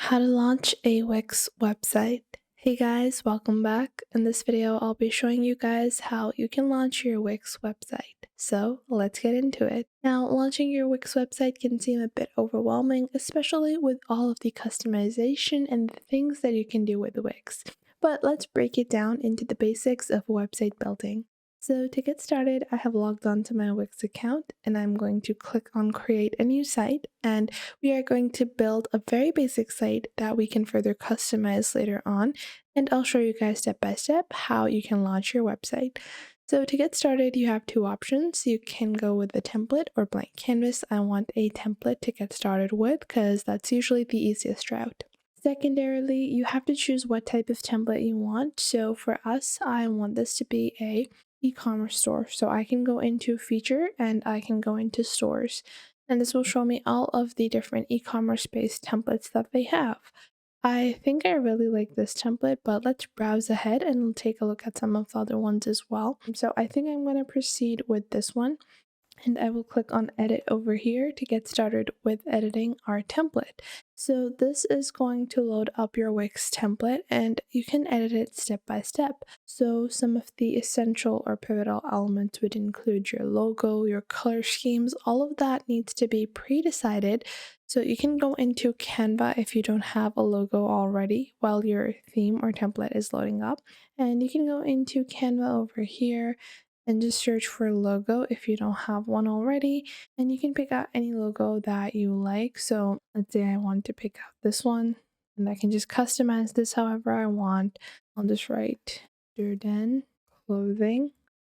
How to launch a Wix website. Hey guys, welcome back. In this video, I'll be showing you guys how you can launch your Wix website. So let's get into it. Now, launching your Wix website can seem a bit overwhelming, especially with all of the customization and the things that you can do with Wix. But let's break it down into the basics of website building. So to get started, I have logged on to my Wix account and I'm going to click on create a new site, and we are going to build a very basic site that we can further customize later on, and I'll show you guys step by step how you can launch your website. So to get started, you have two options. You can go with a template or blank canvas. I want a template to get started with because that's usually the easiest route. Secondarily, you have to choose what type of template you want. So for us, I want this to be a e-commerce store. So I can go into feature and I can go into stores. And this will show me all of the different e-commerce based templates that they have. I think I really like this template, but let's browse ahead and take a look at some of the other ones as well. So I think I'm going to proceed with this one, and I will click on edit over here to get started with editing our template. So this is going to load up your Wix template and you can edit it step by step. So some of the essential or pivotal elements would include your logo, your color schemes, all of that needs to be pre-decided. So you can go into Canva if you don't have a logo already while your theme or template is loading up. And you can go into Canva over here and just search for logo if you don't have one already, and you can pick out any logo that you like. So let's say I want to pick out this one, and I can just customize this however I want. I'll just write Durden clothing,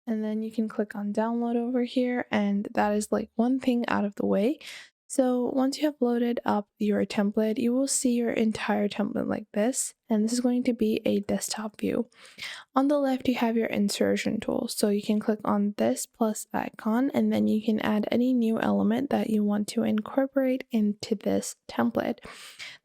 and then you can click on download over here, and that is like one thing out of the way. So once you have loaded up your template, you will see your entire template like this, and this is going to be a desktop view. On the left, you have your insertion tool. So you can click on this plus icon, and then you can add any new element that you want to incorporate into this template.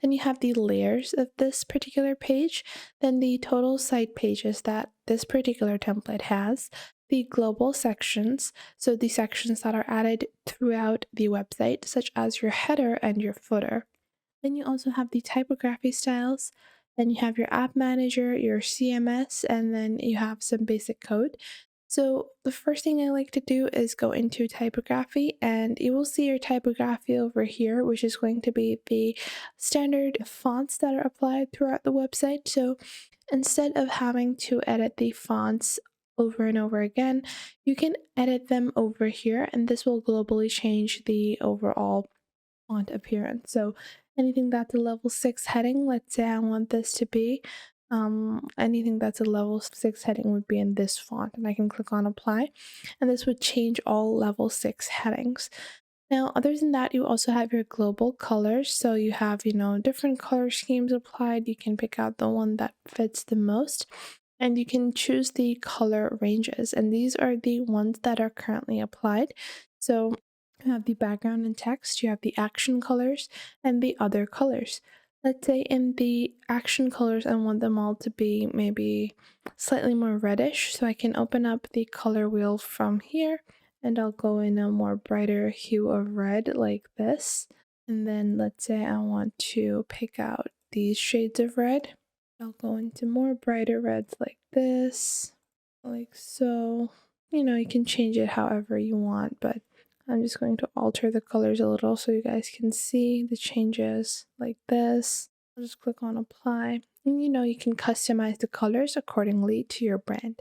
Then you have the layers of this particular page, then the total site pages that this particular template has, the global sections, so the sections that are added throughout the website, such as your header and your footer. Then you also have the typography styles. Then you have your app manager, your CMS, and then you have some basic code. So the first thing I like to do is go into typography, and you will see your typography over here, which is going to be the standard fonts that are applied throughout the website. So instead of having to edit the fonts over and over again, you can edit them over here, and this will globally change the overall font appearance. So anything that's a level 6 heading, let's say I want this to be anything that's a level 6 heading would be in this font, and I can click on apply, and this would change all level 6 headings. Now, other than that, you also have your global colors. So you have, different color schemes applied. You can pick out the one that fits the most, and you can choose the color ranges. And these are the ones that are currently applied. So you have the background and text, you have the action colors, and the other colors. Let's say in the action colors, I want them all to be maybe slightly more reddish. So I can open up the color wheel from here, and I'll go in a more brighter hue of red like this. And then let's say I want to pick out these shades of red. I'll go into more brighter reds like this, like so. You can change it however you want, but I'm just going to alter the colors a little so you guys can see the changes like this. I'll just click on apply, and you can customize the colors accordingly to your brand.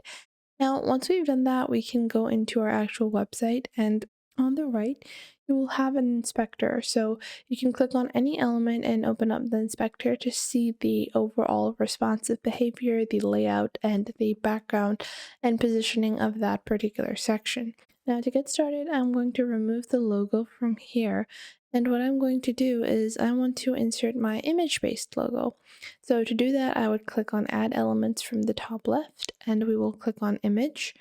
Now, once we've done that, we can go into our actual website, and on the right, you will have an inspector. So you can click on any element and open up the inspector to see the overall responsive behavior, the layout, and the background and positioning of that particular section. Now, to get started, I'm going to remove the logo from here. And what I'm going to do is I want to insert my image-based logo. So to do that, I would click on add elements from the top left, and we will click on image.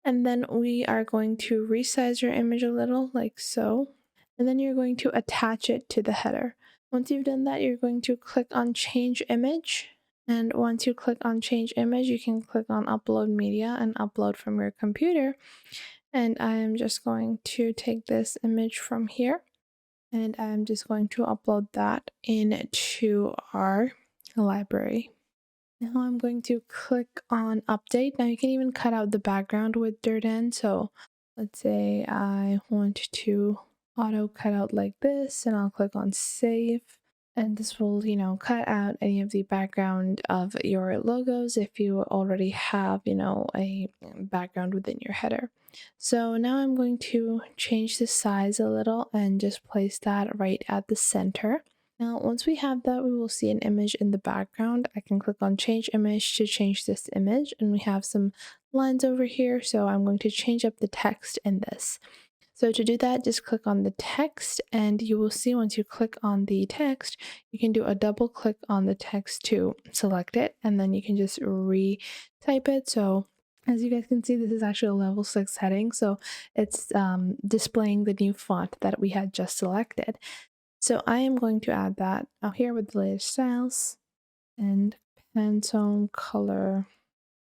And then we are going to resize your image a little like so. And then you're going to attach it to the header. Once you've done that, you're going to click on change image. And once you click on change image, you can click on upload media and upload from your computer. And I am just going to take this image from here. and I'm just going to upload that into our library. Now I'm going to click on update. Now you can even cut out the background with dirt in. So let's say I want to auto cut out like this, and I'll click on save. And this will, cut out any of the background of your logos if you already have, a background within your header. So now I'm going to change the size a little and just place that right at the center. Now, once we have that, we will see an image in the background. I can click on change image to change this image, and we have some lines over here. So I'm going to change up the text in this. So to do that, just click on the text, and you will see once you click on the text, you can do a double click on the text to select it, and then you can just retype it. So as you guys can see, this is actually a level 6 heading, so it's displaying the new font that we had just selected. So I am going to add that out here with the latest styles and Pantone color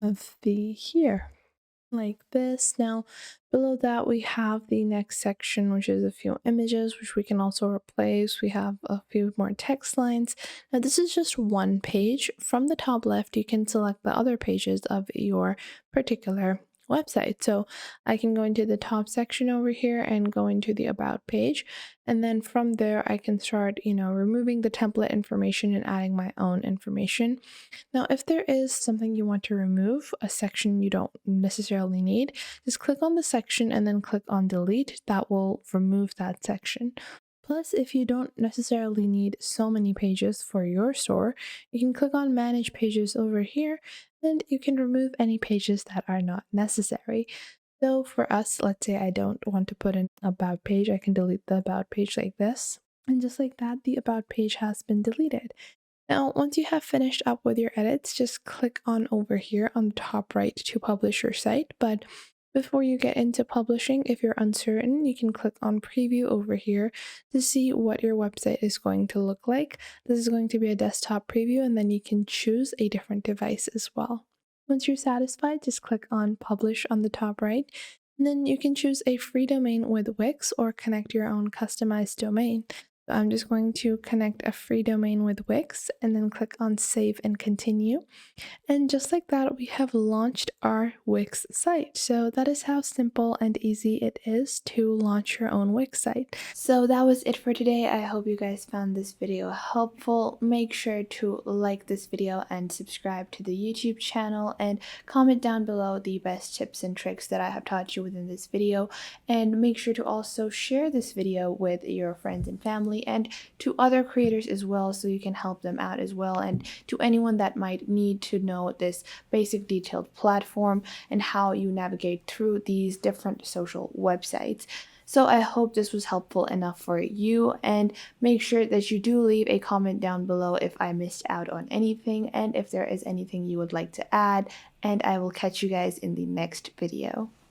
of the here, like this. Now below that we have the next section, which is a few images, which we can also replace. We have a few more text lines. Now this is just one page. From the top left, you can select the other pages of your particular website. So I can go into the top section over here and go into the about page, and then from there I can start removing the template information and adding my own information. Now if there is something you want to remove, a section you don't necessarily need, just click on the section and then click on delete. That will remove that section. Plus, if you don't necessarily need so many pages for your store, you can click on manage pages over here, and you can remove any pages that are not necessary. So for us, let's say I don't want to put an about page, I can delete the about page like this. And just like that, the about page has been deleted. Now, once you have finished up with your edits, just click on over here on the top right to publish your site. But before you get into publishing, if you're uncertain, you can click on preview over here to see what your website is going to look like. This is going to be a desktop preview, and then you can choose a different device as well. Once you're satisfied, just click on publish on the top right, and then you can choose a free domain with Wix or connect your own customized domain. So I'm just going to connect a free domain with Wix and then click on save and continue. And just like that, we have launched our Wix site. So that is how simple and easy it is to launch your own Wix site. So that was it for today. I hope you guys found this video helpful. Make sure to like this video and subscribe to the YouTube channel, and comment down below the best tips and tricks that I have taught you within this video. And make sure to also share this video with your friends and family and to other creators as well, so you can help them out as well, and to anyone that might need to know this basic detailed platform and how you navigate through these different social websites. So I hope this was helpful enough for you, and make sure that you do leave a comment down below if I missed out on anything and if there is anything you would like to add, and I will catch you guys in the next video.